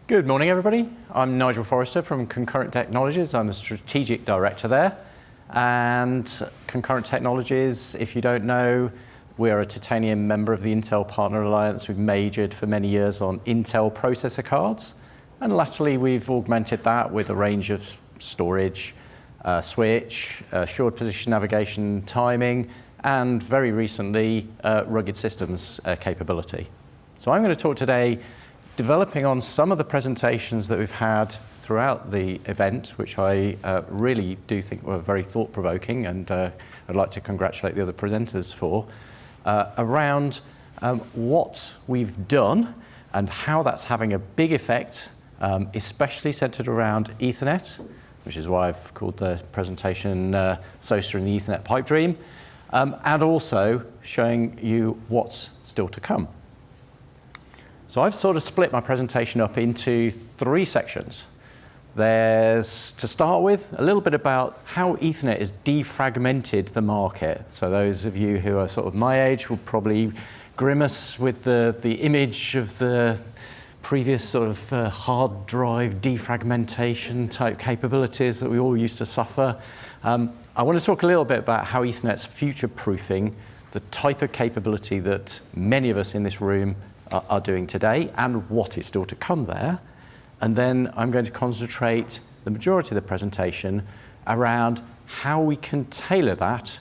Good morning, everybody. I'm Nigel Forrester from Concurrent Technologies. I'm the Strategic Director there. And Concurrent Technologies, if you don't know, we're a titanium member of the Intel Partner Alliance. We've majored for many years on Intel processor cards. And latterly, we've augmented that with a range of storage, switch, assured position navigation, timing, and very recently, rugged systems capability. So I'm going to talk today developing on some of the presentations that we've had throughout the event, which I really do think were very thought-provoking, and I'd like to congratulate the other presenters for, around what we've done and how that's having a big effect, especially centered around Ethernet, which is why I've called the presentation SOSA and the Ethernet Pipe Dream, and also showing you what's still to come. So I've sort of split my presentation up into three sections. There's, to start with, a little bit about how Ethernet has defragmented the market. So those of you who are sort of my age will probably grimace with the image of the previous sort of hard drive defragmentation type capabilities that we all used to suffer. I want to talk a little bit about how Ethernet's future-proofing the type of capability that many of us in this room are doing today and what is still to come there. And then I'm going to concentrate the majority of the presentation around how we can tailor that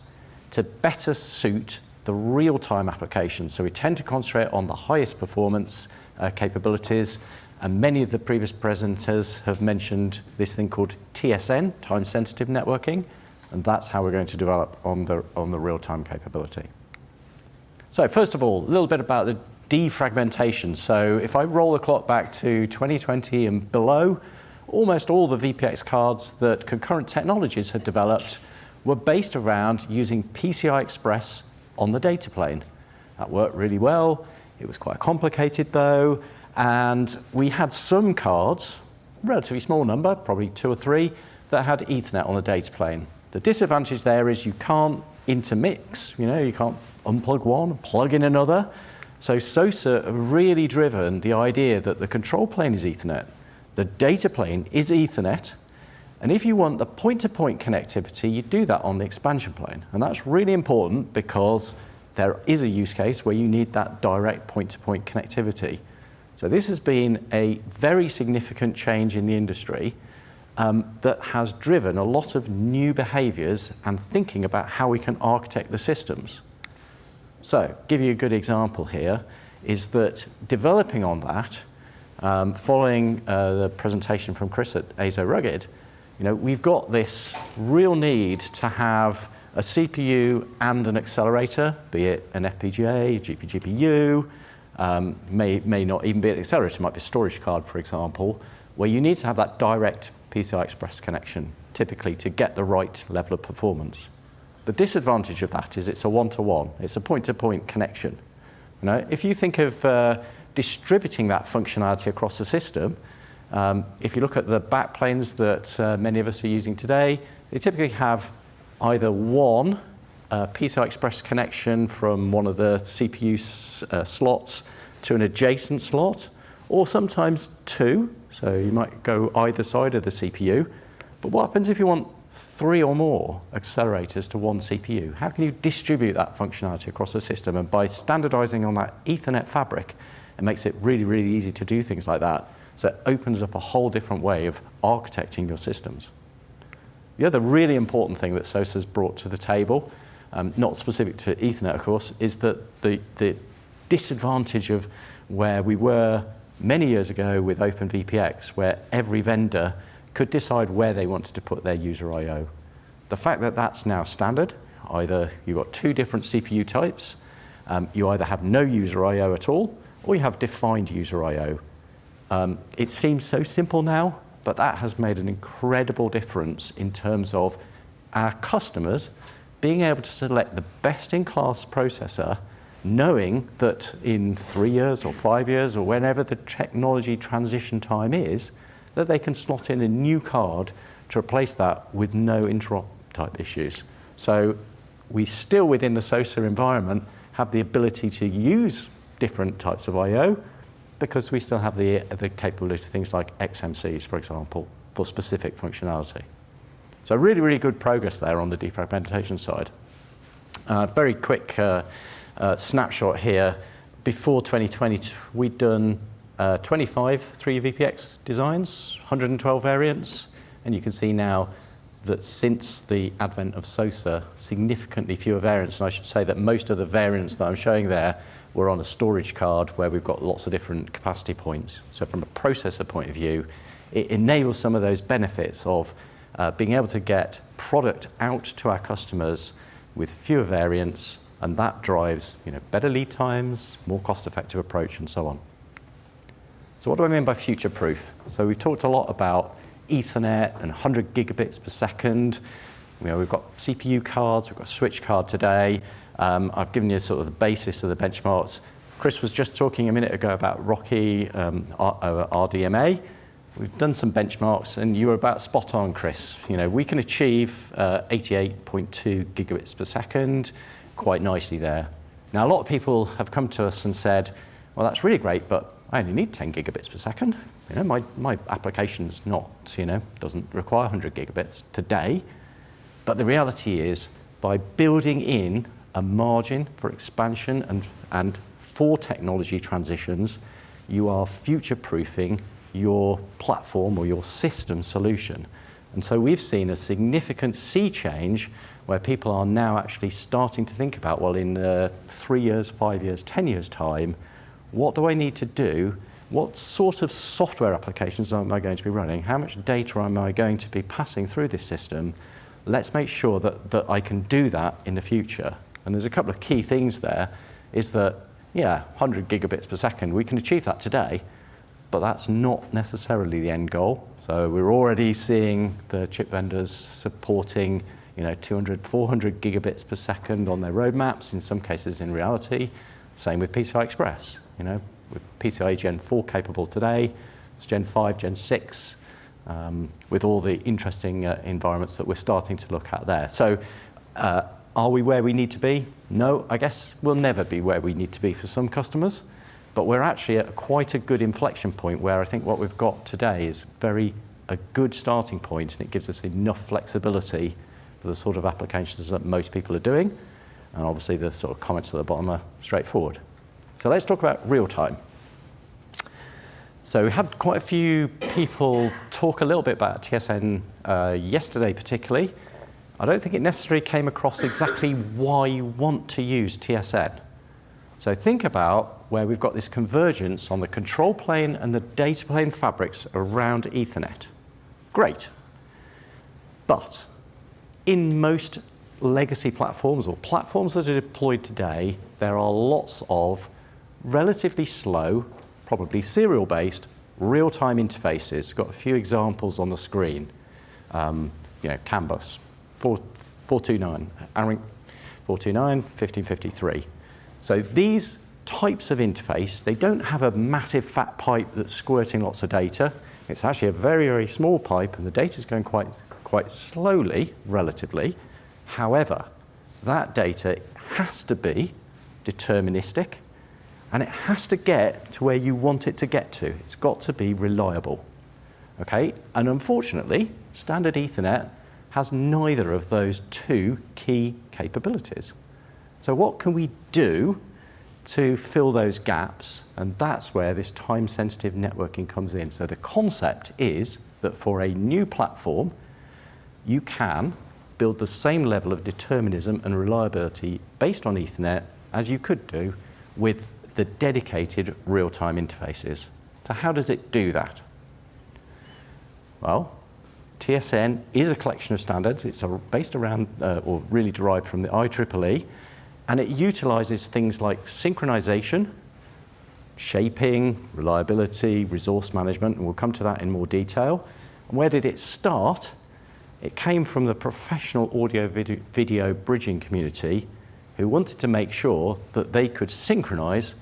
to better suit the real-time applications. So we tend to concentrate on the highest performance capabilities, and many of the previous presenters have mentioned this thing called TSN, time-sensitive networking, and that's how we're going to develop on the real-time capability. So first of all, a little bit about the defragmentation. So if I roll the clock back to 2020 and below, almost all the VPX cards that Concurrent Technologies had developed were based around using PCI Express on the data plane. That worked really well. It was quite complicated though, and we had some cards, relatively small number, probably 2 or 3, that had Ethernet on the data plane. The disadvantage there is you can't intermix, you can't unplug one and plug in another. So SOSA have really driven the idea that the control plane is Ethernet, the data plane is Ethernet, and if you want the point-to-point connectivity, you do that on the expansion plane. And that's really important because there is a use case where you need that direct point-to-point connectivity. So this has been a very significant change in the industry that has driven a lot of new behaviors and thinking about how we can architect the systems. So, give you a good example here, is that developing on that, following the presentation from Chris at ASO Rugged, we've got this real need to have a CPU and an accelerator, be it an FPGA, GPGPU, may not even be an accelerator, it might be a storage card, for example, where you need to have that direct PCI Express connection, typically to get the right level of performance. The disadvantage of that is it's a one-to-one. It's a point-to-point connection. If you think of distributing that functionality across the system, if you look at the backplanes that many of us are using today, they typically have either one PCI Express connection from one of the CPU slots to an adjacent slot, or sometimes 2. So you might go either side of the CPU. But what happens if you want 3 or more accelerators to one CPU? How can you distribute that functionality across the system? And by standardizing on that Ethernet fabric, it makes it really, really easy to do things like that. So it opens up a whole different way of architecting your systems. The other really important thing that SOSA has brought to the table, not specific to Ethernet, of course, is that the disadvantage of where we were many years ago with OpenVPX, where every vendor could decide where they wanted to put their user I/O. The fact that that's now standard, either you've got 2 different CPU types, you either have no user I/O at all, or you have defined user I/O. It seems so simple now, but that has made an incredible difference in terms of our customers being able to select the best-in-class processor, knowing that in 3 years or 5 years or whenever the technology transition time is, that they can slot in a new card to replace that with no interop type issues. So we still, within the SOSA environment, have the ability to use different types of I/O because we still have the capability of things like XMCs, for example, for specific functionality. So really, really good progress there on the defragmentation side. Very quick snapshot here. Before 2020, we'd done 25 3VPX designs, 112 variants, and you can see now that since the advent of SOSA, significantly fewer variants, and I should say that most of the variants that I'm showing there were on a storage card where we've got lots of different capacity points. So from a processor point of view, it enables some of those benefits of being able to get product out to our customers with fewer variants, and that drives better lead times, more cost-effective approach, and so on. So what do I mean by future-proof? So we've talked a lot about Ethernet and 100 gigabits per second. We've got CPU cards, we've got a switch card today. I've given you sort of the basis of the benchmarks. Chris was just talking a minute ago about Rocky RDMA. We've done some benchmarks, and you were about spot on, Chris. We can achieve 88.2 gigabits per second quite nicely there. Now, a lot of people have come to us and said, well, that's really great, but I only need 10 gigabits per second. My application's not, doesn't require 100 gigabits today. But the reality is, by building in a margin for expansion and for technology transitions, you are future-proofing your platform or your system solution. And so we've seen a significant sea change where people are now actually starting to think about, well, in 3 years, 5 years, 10 years' time, what do I need to do? What sort of software applications am I going to be running? How much data am I going to be passing through this system? Let's make sure that I can do that in the future. And there's a couple of key things there, is that, 100 gigabits per second, we can achieve that today, but that's not necessarily the end goal. So we're already seeing the chip vendors supporting 200, 400 gigabits per second on their roadmaps, in some cases in reality. Same with PCI Express. With PCIe Gen 4 capable today, it's Gen 5, Gen 6, with all the interesting environments that we're starting to look at there. So are we where we need to be? No, I guess we'll never be where we need to be for some customers, but we're actually at quite a good inflection point where I think what we've got today is a good starting point, and it gives us enough flexibility for the sort of applications that most people are doing. And obviously the sort of comments at the bottom are straightforward. So let's talk about real time. So we had quite a few people talk a little bit about TSN yesterday particularly. I don't think it necessarily came across exactly why you want to use TSN. So think about where we've got this convergence on the control plane and the data plane fabrics around Ethernet. Great. But in most legacy platforms or platforms that are deployed today, there are lots of relatively slow, probably serial-based, real-time interfaces. Got a few examples on the screen. CAN bus, 429, ARINC 429, 1553. So these types of interface, they don't have a massive fat pipe that's squirting lots of data. It's actually a very, very small pipe, and the data's going quite slowly, relatively. However, that data has to be deterministic, and it has to get to where you want it to get to. It's got to be reliable. Okay? And unfortunately, standard Ethernet has neither of those two key capabilities. So what can we do to fill those gaps? And that's where this time-sensitive networking comes in. So the concept is that for a new platform, you can build the same level of determinism and reliability based on Ethernet as you could do with the dedicated real-time interfaces. So how does it do that? Well, TSN is a collection of standards. It's based around, or really derived from the IEEE, and it utilizes things like synchronization, shaping, reliability, resource management, and we'll come to that in more detail. And where did it start? It came from the professional audio video bridging community who wanted to make sure that they could synchronize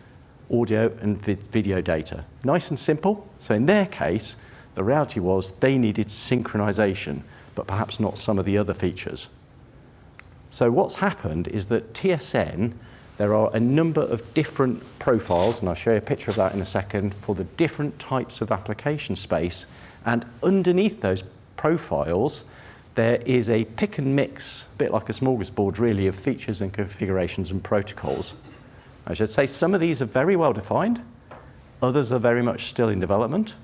audio and video data. Nice and simple. So in their case, the reality was they needed synchronization, but perhaps not some of the other features. So what's happened is that TSN, there are a number of different profiles, and I'll show you a picture of that in a second, for the different types of application space. And underneath those profiles, there is a pick and mix, a bit like a smorgasbord really, of features and configurations and protocols. I should say some of these are very well defined, others are very much still in development.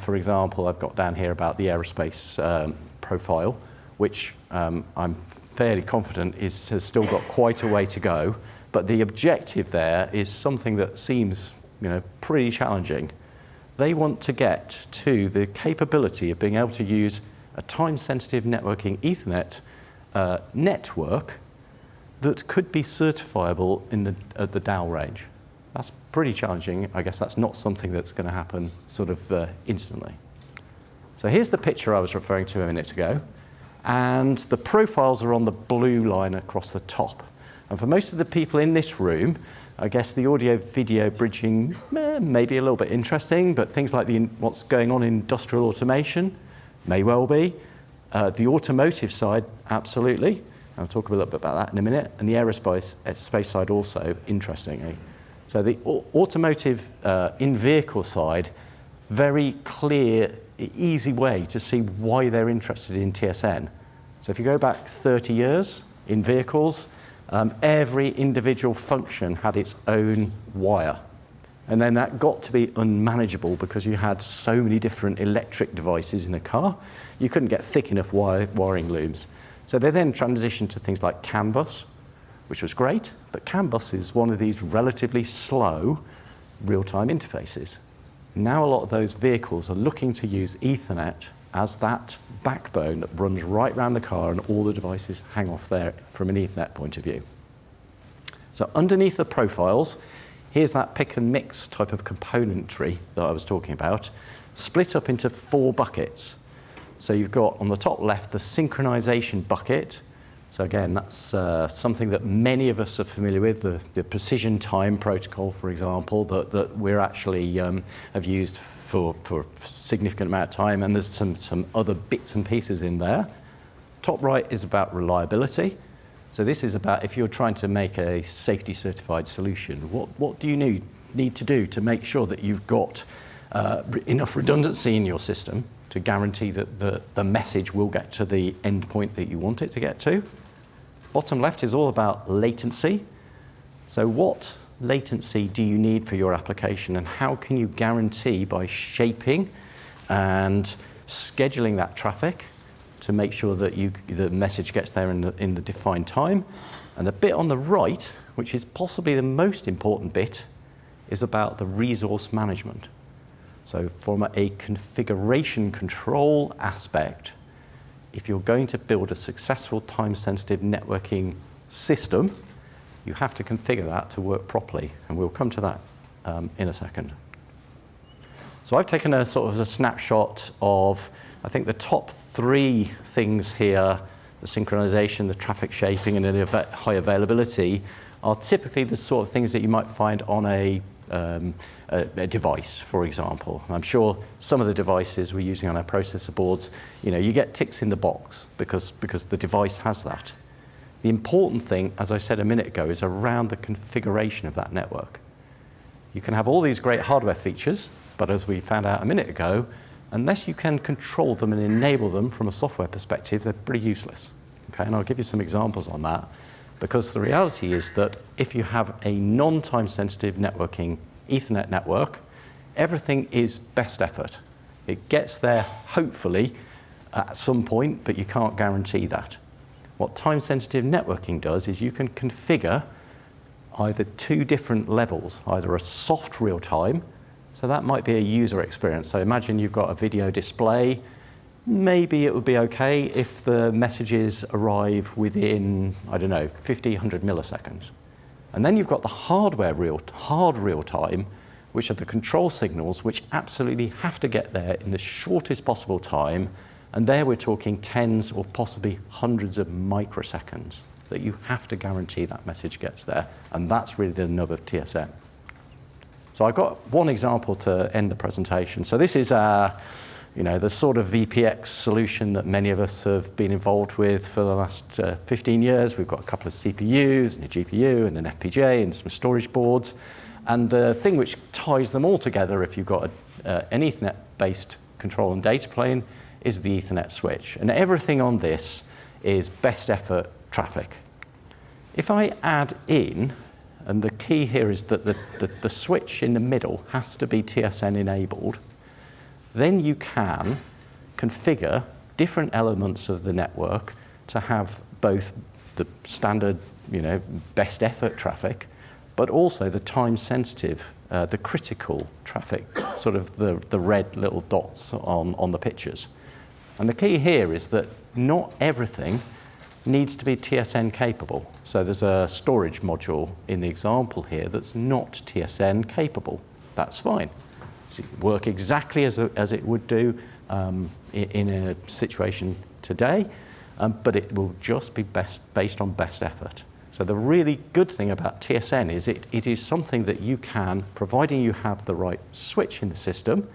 For example, I've got down here about the aerospace profile, which I'm fairly confident has still got quite a way to go, but the objective there is something that seems, pretty challenging. They want to get to the capability of being able to use a time-sensitive networking Ethernet network that could be certifiable at the DAL range. That's pretty challenging. I guess that's not something that's going to happen sort of instantly. So here's the picture I was referring to a minute ago, and the profiles are on the blue line across the top. And for most of the people in this room, I guess the audio-video bridging may be a little bit interesting, but things like what's going on in industrial automation may well be. The automotive side, absolutely. I'll talk a little bit about that in a minute. And the aerospace side also, interestingly. So the automotive in-vehicle side, very clear, easy way to see why they're interested in TSN. So if you go back 30 years in vehicles, every individual function had its own wire. And then that got to be unmanageable because you had so many different electric devices in a car, you couldn't get thick enough wiring looms. So they then transitioned to things like CAN bus, which was great, but CAN bus is one of these relatively slow real-time interfaces. Now a lot of those vehicles are looking to use Ethernet as that backbone that runs right around the car and all the devices hang off there from an Ethernet point of view. So underneath the profiles, here's that pick and mix type of componentry that I was talking about, split up into 4 buckets. So you've got on the top left the synchronization bucket. So again, that's something that many of us are familiar with, the precision time protocol, for example, that we're actually have used for a significant amount of time, and there's some other bits and pieces in there. Top right is about reliability. So this is about if you're trying to make a safety certified solution, what do you need to do to make sure that you've got enough redundancy in your system to guarantee that the message will get to the endpoint that you want it to get to. Bottom left is all about latency. So what latency do you need for your application, and how can you guarantee by shaping and scheduling that traffic to make sure that the message gets there in the defined time. And the bit on the right, which is possibly the most important bit, is about the resource management. So from a configuration control aspect, if you're going to build a successful time-sensitive networking system, you have to configure that to work properly, and we'll come to that in a second. So I've taken a sort of a snapshot of, I think, the top 3 things here: the synchronization, the traffic shaping, and the high availability are typically the sort of things that you might find on a device, for example. I'm sure some of the devices we're using on our processor boards, you get ticks in the box because the device has that. The important thing, as I said a minute ago, is around the configuration of that network. You can have all these great hardware features, but as we found out a minute ago, unless you can control them and enable them from a software perspective, they're pretty useless. Okay, and I'll give you some examples on that. Because the reality is that if you have a non-time sensitive networking Ethernet network, everything is best effort. It gets there, hopefully, at some point, but you can't guarantee that. What time sensitive networking does is you can configure either 2 different levels, either a soft real time, so that might be a user experience. So imagine you've got a video display. Maybe it would be okay if the messages arrive within, 50, 100 milliseconds. And then you've got the hard real time, which are the control signals, which absolutely have to get there in the shortest possible time. And there we're talking tens or possibly hundreds of microseconds that you have to guarantee that message gets there. And that's really the nub of TSN. So I've got one example to end the presentation. So this is our You know, the sort of VPX solution that many of us have been involved with for the last 15 years. We've got a couple of CPUs and a GPU and an FPGA and some storage boards. And the thing which ties them all together, if you've got an Ethernet-based control and data plane, is the Ethernet switch. And everything on this is best effort traffic. If I add in, and the key here is that the switch in the middle has to be TSN enabled, then you can configure different elements of the network to have both the standard, best effort traffic, but also the time sensitive, the critical traffic, sort of the red little dots on the pictures. And the key here is that not everything needs to be TSN capable. So there's a storage module in the example here that's not TSN capable. That's fine. It work exactly as it would do in a situation today, but it will just be based on best effort. So the really good thing about TSN is it is something that you can, providing you have the right switch in the system,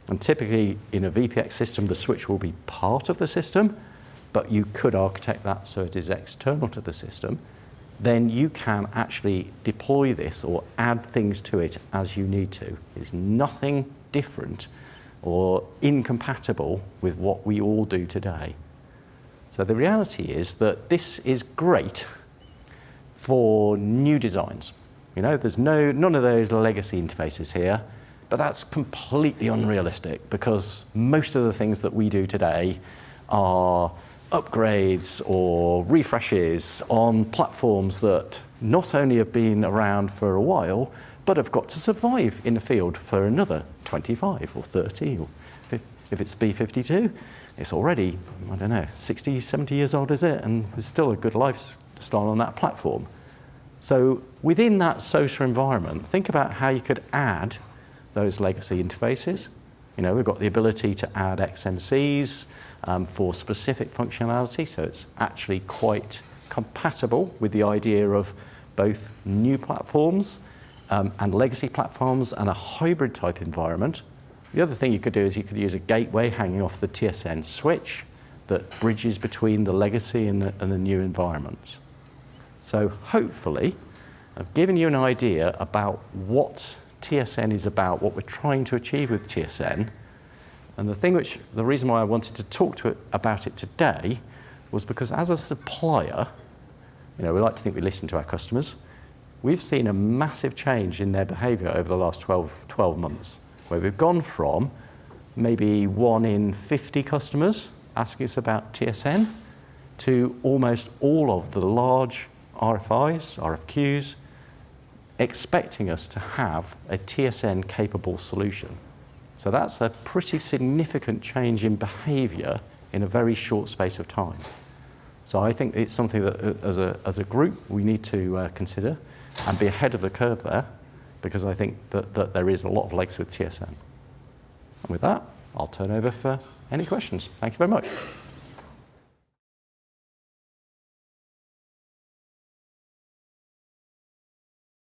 and typically in a VPX system the switch will be part of the system, but you could architect that so it is external to the system, then you can actually deploy this or add things to it as you need to. It's nothing different or incompatible with what we all do today. So the reality is that this is great for new designs. There's none of those legacy interfaces here, but that's completely unrealistic because most of the things that we do today are upgrades or refreshes on platforms that not only have been around for a while, but have got to survive in the field for another 25 or 30, or if it's B52, it's already, 60, 70 years old, is it? And there's still a good lifestyle on that platform. So within that social environment, think about how you could add those legacy interfaces. We've got the ability to add XMCs for specific functionality, so it's actually quite compatible with the idea of both new platforms and legacy platforms and a hybrid type environment. The other thing you could do is you could use a gateway hanging off the TSN switch that bridges between the legacy and the new environments. So hopefully I've given you an idea about what TSN is about, what we're trying to achieve with TSN. And the reason why I wanted to talk about it today was because as a supplier, we like to think we listen to our customers. We've seen a massive change in their behavior over the last 12 months, where we've gone from maybe 1 in 50 customers asking us about TSN to almost all of the large RFIs, RFQs, expecting us to have a TSN capable solution. So that's a pretty significant change in behavior in a very short space of time. So I think it's something that as a group we need to consider and be ahead of the curve there, because I think that there is a lot of legs with TSN. And with that, I'll turn over for any questions. Thank you very much.